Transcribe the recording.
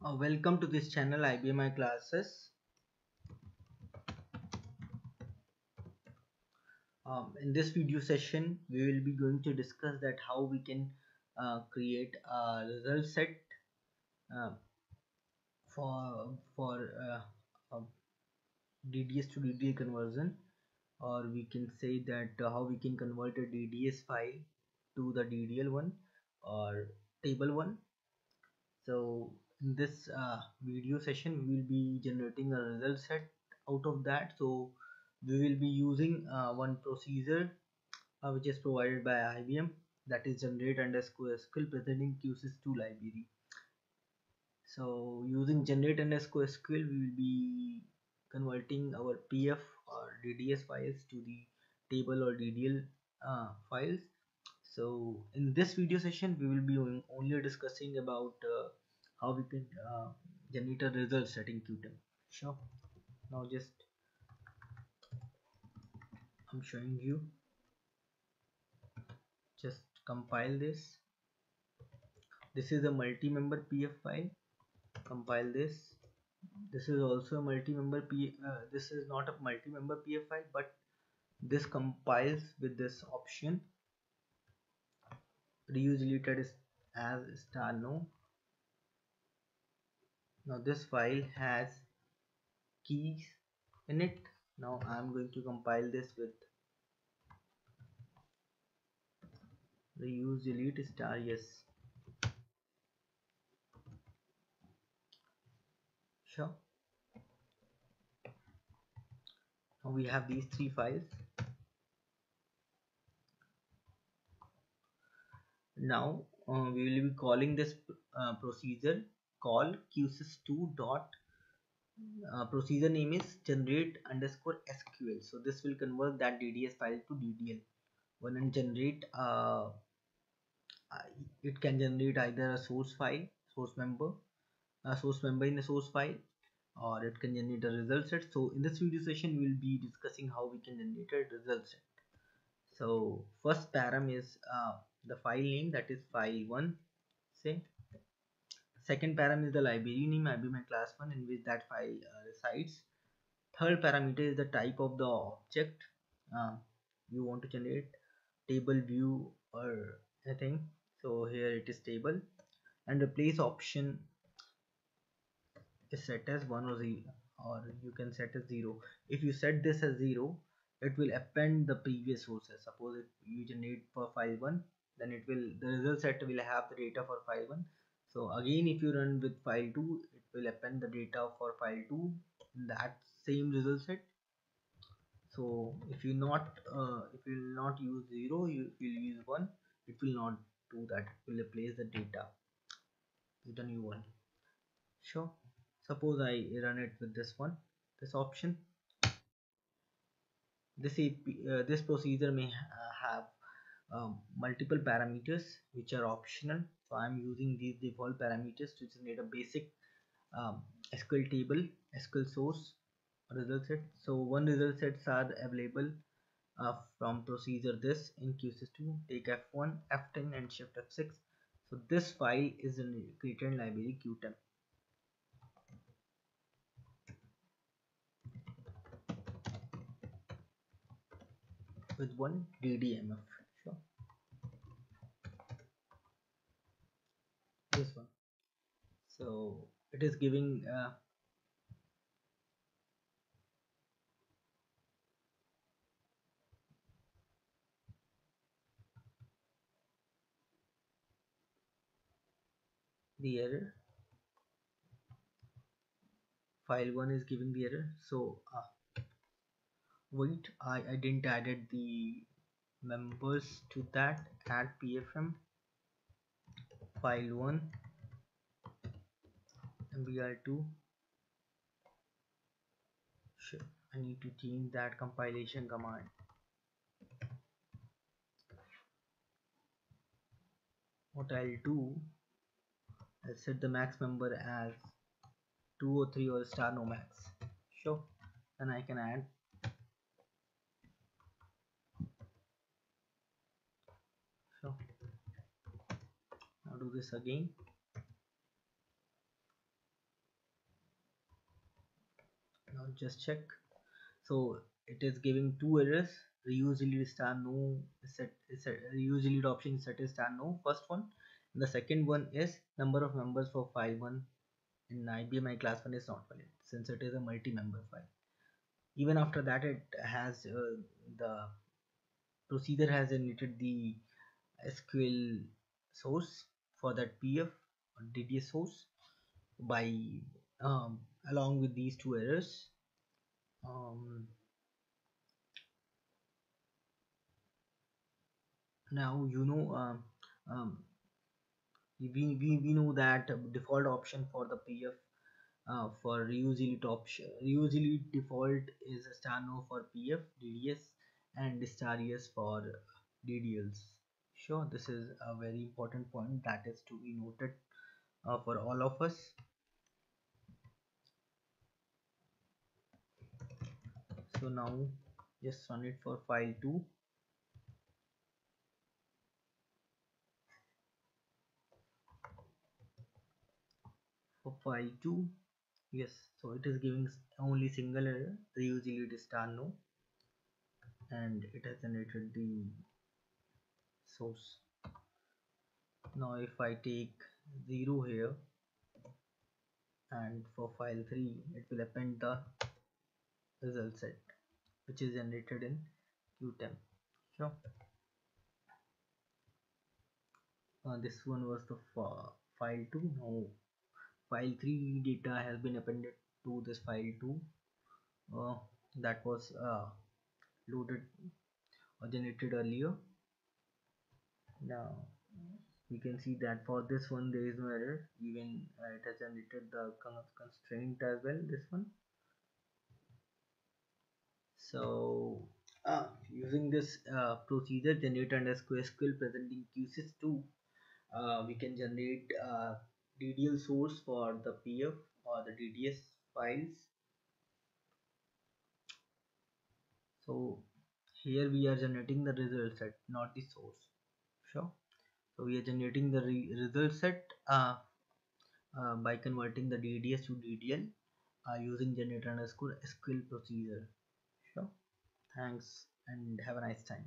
Welcome to this channel IBM classes. In this video session, we will be going to discuss that how we can create a result set uh, for DDS to DDL conversion, or we can say that how we can convert a DDS file to the DDL one or table one. So in this video session we will be generating a result set out of that. So we will be using one procedure which is provided by IBM, that is generate underscore SQL present in QSys2 library. So using generate underscore SQL we will be converting our PF or DDS files to the table or DDL files. So in this video session we will be only discussing about how we can generate a result set in Qtum. Sure. Now just I'm showing you. Just compile this. This is a multi-member PF file. Compile this. This is also a multi-member this is not a multi-member PF file, but this compiles with this option reuse deleted as star no. Now this file has keys in it. Now I'm going to compile this with reuse delete star yes. Sure. Now we have these three files. Now we will be calling this procedure call qsys2 dot procedure name is generate underscore SQL. So this will convert that DDS file to DDL. When it generate it can generate either a source file, source member in a source file, or it can generate a result set. So in this video session we will be discussing how we can generate a result set. So first param is the file name, that is file1 say. Second param is the library name, IBM class 1 in which that file resides. Third parameter is the type of the object you want to generate, table, view, or anything. So here it is table, and the place option is set as 1 or 0, or you can set as 0. If you set this as 0, it will append the previous sources. Suppose if you generate for file 1, then it will, the result set will have the data for file 1. So again if you run with file 2, it will append the data for file 2 in that same result set. So if you will not use 0, you will use 1, it will not do that, it will replace the data with the new one. Sure. Suppose I run it with this one, this option. This procedure may have multiple parameters which are optional. So I'm using these default parameters to generate a basic SQL table, SQL source result set. So one result sets are available from procedure this in QSys2. Take F1, F10 and shift F6. So this file is in created in library Qtum. With one DDMF. Sure. This one. So it is giving the error. File 1 is giving the error. So wait, I didn't added the members to that. Add pfm file 1 mbr2. Sure, I need to change that compilation command. What I'll do, I'll set the max member as 203 or star no max. Sure. Then I can add. Sure. Now do this again. just check. So it is giving two errors. Reuse lead star no set reuse lead option set is star no, first one. And the second one is number of members for file 1 in IBM class 1 is not valid since it is a multi-member file. Even after that, it has the procedure has generated the SQL source for that PF or DDS source by along with these two errors. Um, Now um, we know that default option for the PF for reuse elite option, reuse elite default is star no for PF, DDS, and star yes for DDLs. Sure, this is a very important point that is to be noted for all of us. So now just run it for file 2. For file 2, yes, so it is giving only single error, reuse elite star no, and it has generated the source. Now if I take 0 here, and for file 3 it will append the result set which is generated in qtemp. Sure. This one was the file 2. Now file 3 data has been appended to this file 2 that was loaded or generated earlier. Now we can see that for this one there is no error, even it has generated the constraint as well, this one. So using this procedure generate underscore SQL presenting qsys2, we can generate DDL source for the PF or the DDS files. So here we are generating the result set, not the source. Sure. So we are generating the result set by converting the DDS to DDL using generate underscore SQL procedure. Sure. Thanks and have a nice time.